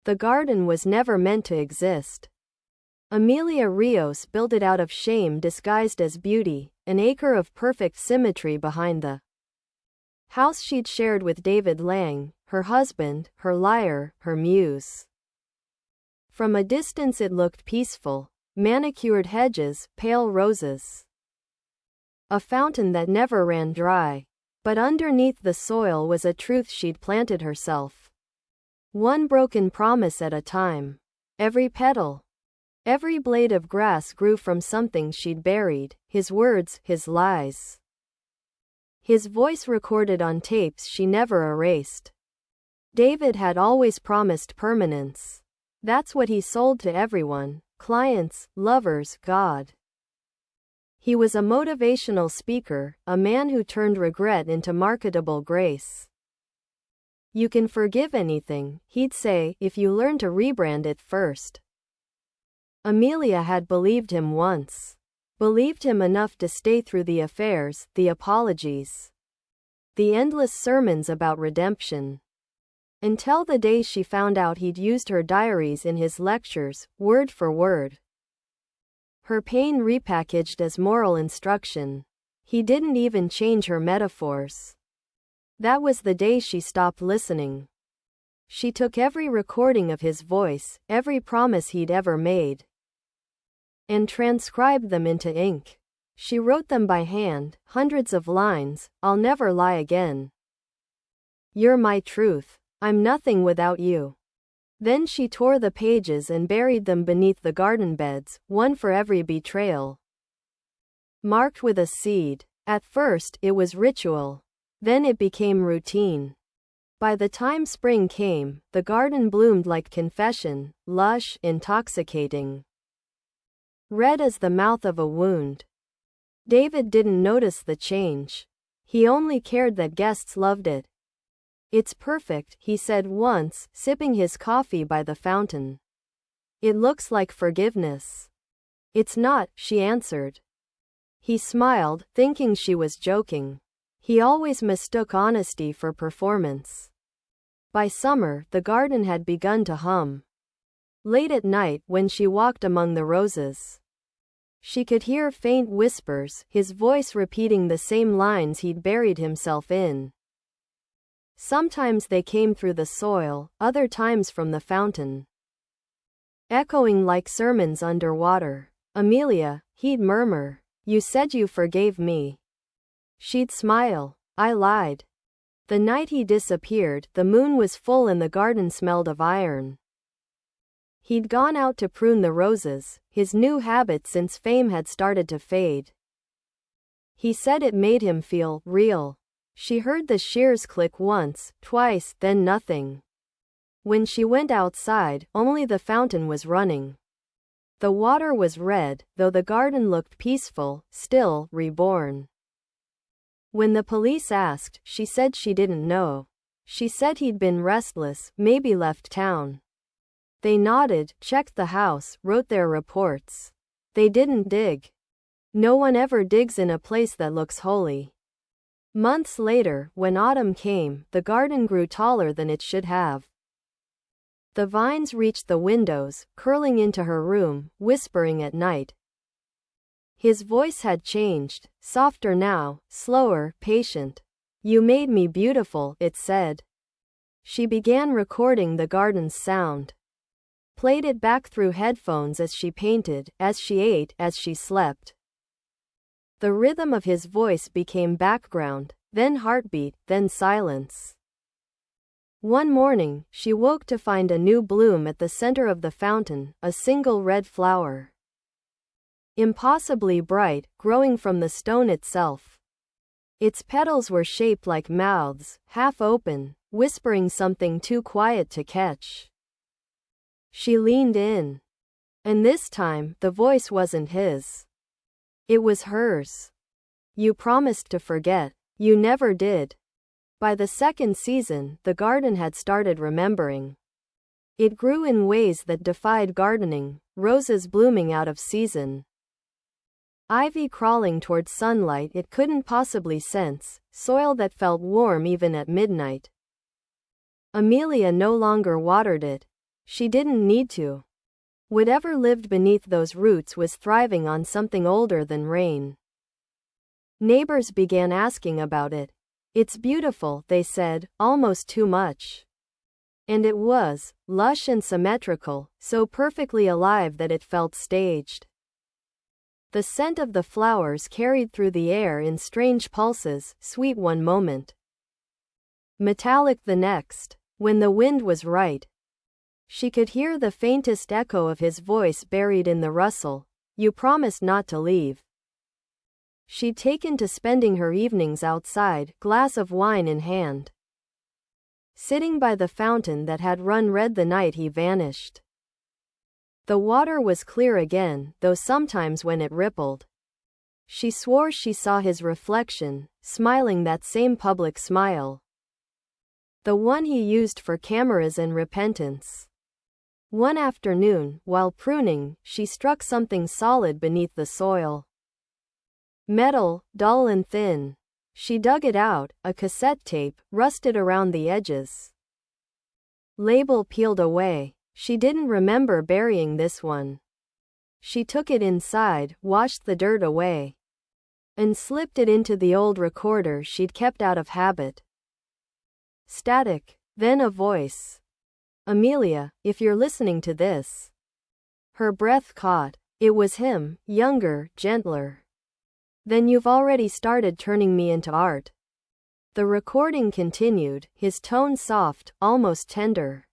The garden was never meant to exist. Amelia Rios built it out of shame disguised as beauty, an acre of perfect symmetry behind the house she'd shared with David Lang, her husband, her liar, her muse. From a distance it looked peaceful. Manicured hedges, pale roses. A fountain that never ran dry. But underneath the soil was a truth she'd planted herself. One broken promise at a time. Every petal, every blade of grass grew from something she'd buried, his words, his lies. His voice recorded on tapes she never erased. David had always promised permanence. That's what he sold to everyone. Clients, lovers, God. He was a motivational speaker, a man who turned regret into marketable grace. You can forgive anything, he'd say, if you learn to rebrand it first. Amelia had believed him once. Believed him enough to stay through the affairs, the apologies, the endless sermons about redemption. Until the day she found out he'd used her diaries in his lectures, word for word. Her pain repackaged as moral instruction. He didn't even change her metaphors. That was the day she stopped listening. She took every recording of his voice, every promise he'd ever made, and transcribed them into ink. She wrote them by hand, hundreds of lines. I'll never lie again. You're my truth. I'm nothing without you. Then she tore the pages and buried them beneath the garden beds, one for every betrayal, marked with a seed. At first, it was ritual. Then it became routine. By the time spring came, the garden bloomed like confession, lush, intoxicating, red as the mouth of a wound. David didn't notice the change. He only cared that guests loved it. It's perfect, he said once, sipping his coffee by the fountain. It looks like forgiveness. It's not, she answered. He smiled, thinking she was joking. He always mistook honesty for performance. By summer, the garden had begun to hum. Late at night, when she walked among the roses, she could hear faint whispers, his voice repeating the same lines he'd buried himself in. Sometimes they came through the soil, other times from the fountain, echoing like sermons underwater. Amelia, he'd murmur. You said you forgave me. She'd smile. I lied. The night he disappeared, the moon was full and the garden smelled of iron. He'd gone out to prune the roses, his new habit since fame had started to fade. He said it made him feel real. She heard the shears click once, twice, then nothing. When she went outside, only the fountain was running. The water was red, though the garden looked peaceful, still, reborn. When the police asked, she said she didn't know. She said he'd been restless, maybe left town. They nodded, checked the house, wrote their reports. They didn't dig. No one ever digs in a place that looks holy. Months later, when autumn came, the garden grew taller than it should have. The vines reached the windows, curling into her room, whispering at night. His voice had changed, softer now, slower, patient. You made me beautiful, it said. She began recording the garden's sound. Played it back through headphones as she painted, as she ate, as she slept. The rhythm of his voice became background, then heartbeat, then silence. One morning, she woke to find a new bloom at the center of the fountain, a single red flower. Impossibly bright, growing from the stone itself. Its petals were shaped like mouths, half open, whispering something too quiet to catch. She leaned in. And this time, the voice wasn't his. It was hers. You promised to forget. You never did. By the second season, the garden had started remembering. It grew in ways that defied gardening, roses blooming out of season, ivy crawling toward sunlight it couldn't possibly sense, soil that felt warm even at midnight. Amelia no longer watered it. She didn't need to. Whatever lived beneath those roots was thriving on something older than rain. Neighbors began asking about it. It's beautiful, they said, almost too much. And it was, lush and symmetrical, so perfectly alive that it felt staged. The scent of the flowers carried through the air in strange pulses, sweet one moment, metallic the next. When the wind was right, she could hear the faintest echo of his voice buried in the rustle. You promised not to leave. She'd taken to spending her evenings outside, glass of wine in hand, sitting by the fountain that had run red the night he vanished. The water was clear again, though sometimes when it rippled, she swore she saw his reflection, smiling that same public smile, the one he used for cameras and repentance. One afternoon, while pruning, she struck something solid beneath the soil. Metal, dull and thin. She dug it out, a cassette tape, rusted around the edges. Label peeled away. She didn't remember burying this one. She took it inside, washed the dirt away, and slipped it into the old recorder she'd kept out of habit. Static. Then a voice. Amelia, if you're listening to this. Her breath caught. It was him, younger, gentler. Then you've already started turning me into art. The recording continued, his tone soft, almost tender.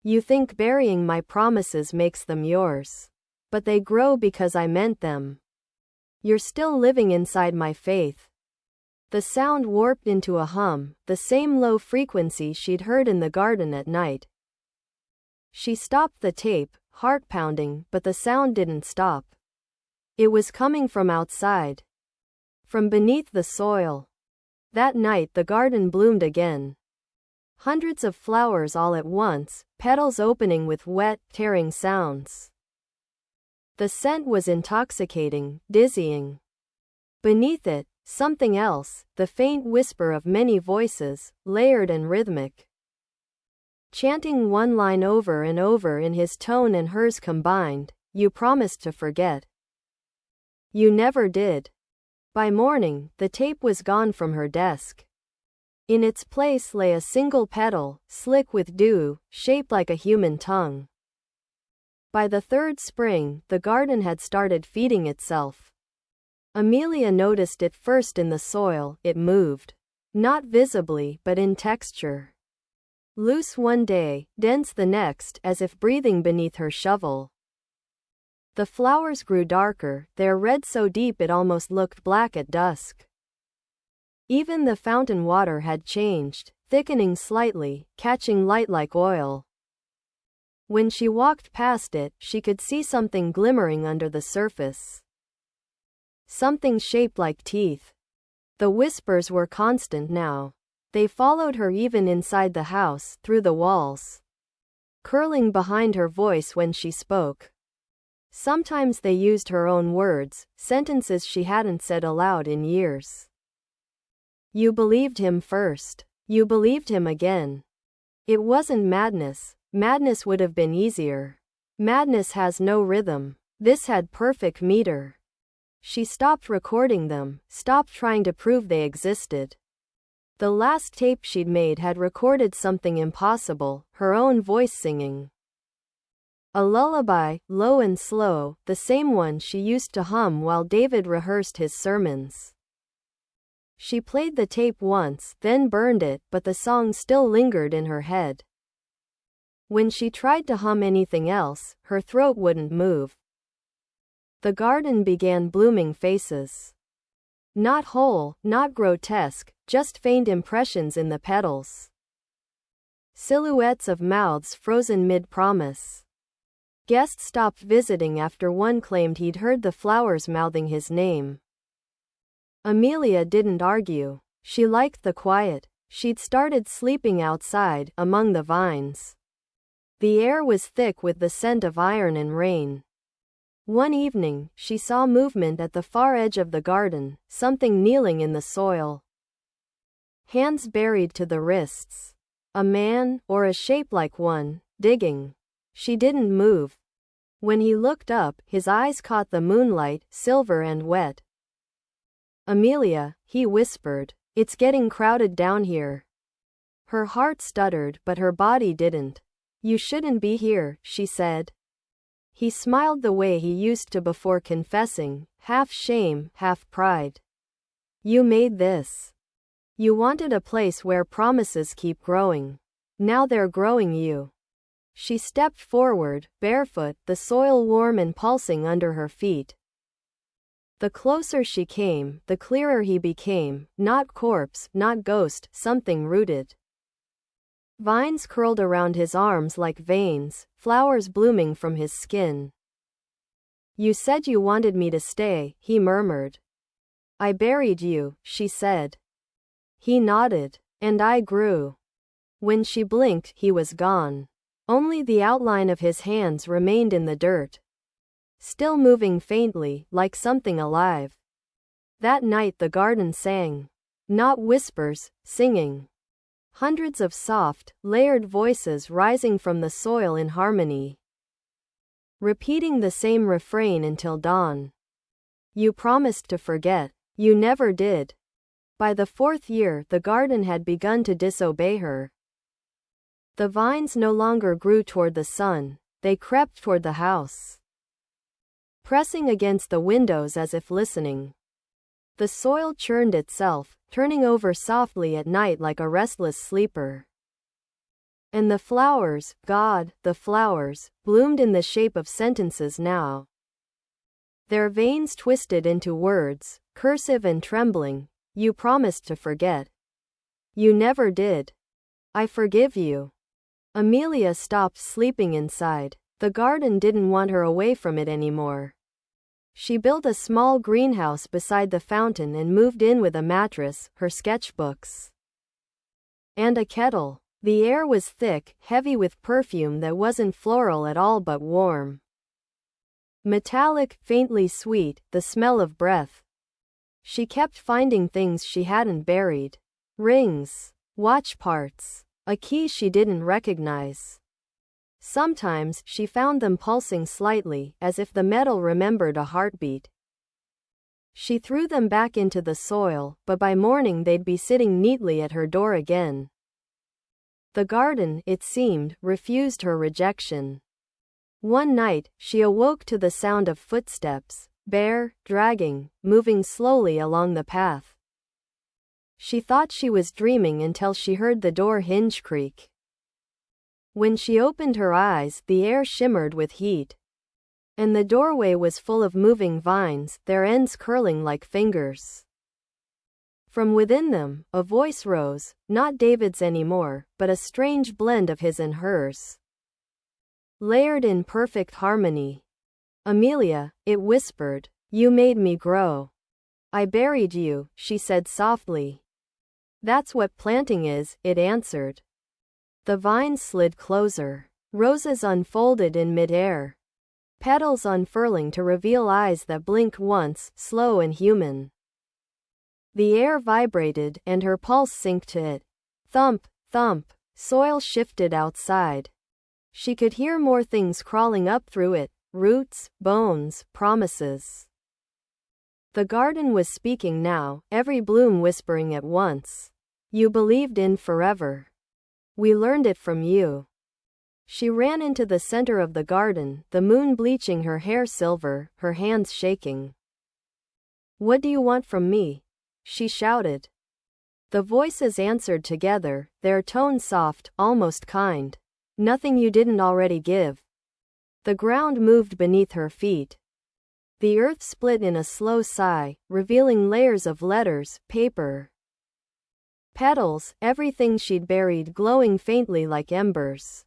You think burying my promises makes them yours. But they grow because I meant them. You're still living inside my faith. The sound warped into a hum, the same low frequency she'd heard in the garden at night. She stopped the tape, heart pounding, but the sound didn't stop. It was coming from outside, from beneath the soil. That night the garden bloomed again. Hundreds of flowers all at once, petals opening with wet, tearing sounds. The scent was intoxicating, dizzying. Beneath it, something else, the faint whisper of many voices, layered and rhythmic, chanting one line over and over in his tone and hers combined. You promised to forget. You never did. By morning, the tape was gone from her desk. In its place lay a single petal, slick with dew, shaped like a human tongue. By the third spring, the garden had started feeding itself. Amelia noticed it first in the soil. It moved. Not visibly, but in texture. Loose one day, dense the next, as if breathing beneath her shovel. The flowers grew darker, their red so deep it almost looked black at dusk. Even the fountain water had changed, thickening slightly, catching light like oil. When she walked past it, she could see something glimmering under the surface. Something shaped like teeth. The whispers were constant now. They followed her even inside the house, through the walls, curling behind her voice when she spoke. Sometimes they used her own words, sentences she hadn't said aloud in years. You believed him first. You believed him again. It wasn't madness. Madness would have been easier. Madness has no rhythm. This had perfect meter. She stopped recording them, stopped trying to prove they existed. The last tape she'd made had recorded something impossible, her own voice singing. A lullaby, low and slow, the same one she used to hum while David rehearsed his sermons. She played the tape once, then burned it, but the song still lingered in her head. When she tried to hum anything else, her throat wouldn't move. The garden began blooming faces. Not whole, not grotesque, just faint impressions in the petals. Silhouettes of mouths frozen mid-promise. Guests stopped visiting after one claimed he'd heard the flowers mouthing his name. Amelia didn't argue. She liked the quiet. She'd started sleeping outside, among the vines. The air was thick with the scent of iron and rain. One evening, she saw movement at the far edge of the garden, something kneeling in the soil. Hands buried to the wrists. A man, or a shape like one, digging. She didn't move. When he looked up, his eyes caught the moonlight, silver and wet. Amelia, he whispered. It's getting crowded down here. Her heart stuttered, but her body didn't. You shouldn't be here, she said. He smiled the way he used to before confessing, half shame, half pride. You made this. You wanted a place where promises keep growing. Now they're growing you. She stepped forward, barefoot, the soil warm and pulsing under her feet. The closer she came, the clearer he became, not corpse, not ghost, something rooted. Vines curled around his arms like veins, flowers blooming from his skin. You said you wanted me to stay, he murmured. I buried you, she said. He nodded. And I grew. When she blinked, he was gone. Only the outline of his hands remained in the dirt. Still moving faintly, like something alive. That night the garden sang. Not whispers, singing. Hundreds of soft, layered voices rising from the soil in harmony. Repeating the same refrain until dawn. You promised to forget. You never did. By the 4th year, the garden had begun to disobey her. The vines no longer grew toward the sun, they crept toward the house. Pressing against the windows as if listening. The soil churned itself, turning over softly at night like a restless sleeper. And the flowers, God, the flowers, bloomed in the shape of sentences now. Their veins twisted into words, cursive and trembling. You promised to forget. You never did. I forgive you. Amelia stopped sleeping inside. The garden didn't want her away from it anymore. She built a small greenhouse beside the fountain and moved in with a mattress, her sketchbooks, and a kettle. The air was thick, heavy with perfume that wasn't floral at all but warm. Metallic, faintly sweet, the smell of breath. She kept finding things she hadn't buried. Rings, watch parts, a key she didn't recognize. Sometimes she found them pulsing slightly, as if the metal remembered a heartbeat. She threw them back into the soil, but by morning they'd be sitting neatly at her door again. The garden, it seemed, refused her rejection. One night, she awoke to the sound of footsteps, bare, dragging, moving slowly along the path. She thought she was dreaming until she heard the door hinge creak. When she opened her eyes, the air shimmered with heat. And the doorway was full of moving vines, their ends curling like fingers. From within them, a voice rose, not David's anymore, but a strange blend of his and hers. Layered in perfect harmony. Amelia, it whispered. You made me grow. I buried you, she said softly. That's what planting is, it answered. The vines slid closer. Roses unfolded in midair. Petals unfurling to reveal eyes that blinked once, slow and human. The air vibrated, and her pulse synced to it. Thump, thump, soil shifted outside. She could hear more things crawling up through it. Roots, bones, promises. The garden was speaking now, every bloom whispering at once. You believed in forever. We learned it from you. She ran into the center of the garden, the moon bleaching her hair silver, her hands shaking. What do you want from me? She shouted. The voices answered together, their tone soft, almost kind. Nothing you didn't already give. The ground moved beneath her feet. The earth split in a slow sigh, revealing layers of letters, paper, petals, everything she'd buried glowing faintly like embers.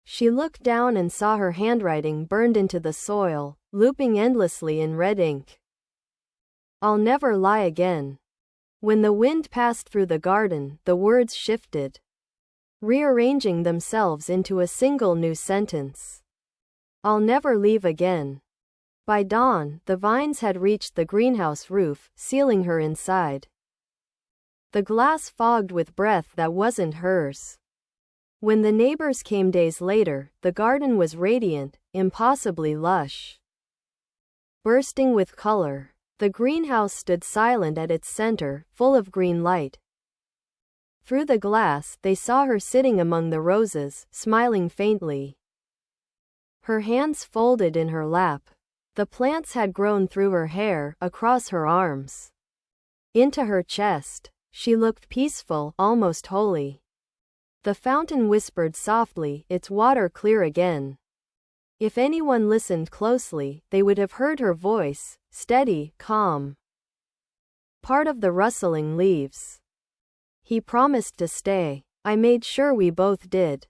She looked down and saw her handwriting burned into the soil, looping endlessly in red ink. I'll never lie again. When the wind passed through the garden, the words shifted, rearranging themselves into a single new sentence. I'll never leave again. By dawn, the vines had reached the greenhouse roof, sealing her inside. The glass fogged with breath that wasn't hers. When the neighbors came days later, the garden was radiant, impossibly lush, bursting with color. The greenhouse stood silent at its center, full of green light. Through the glass, they saw her sitting among the roses, smiling faintly, her hands folded in her lap. The plants had grown through her hair, across her arms, into her chest. She looked peaceful, almost holy. The fountain whispered softly, its water clear again. If anyone listened closely, they would have heard her voice, steady, calm, part of the rustling leaves. He promised to stay. I made sure we both did.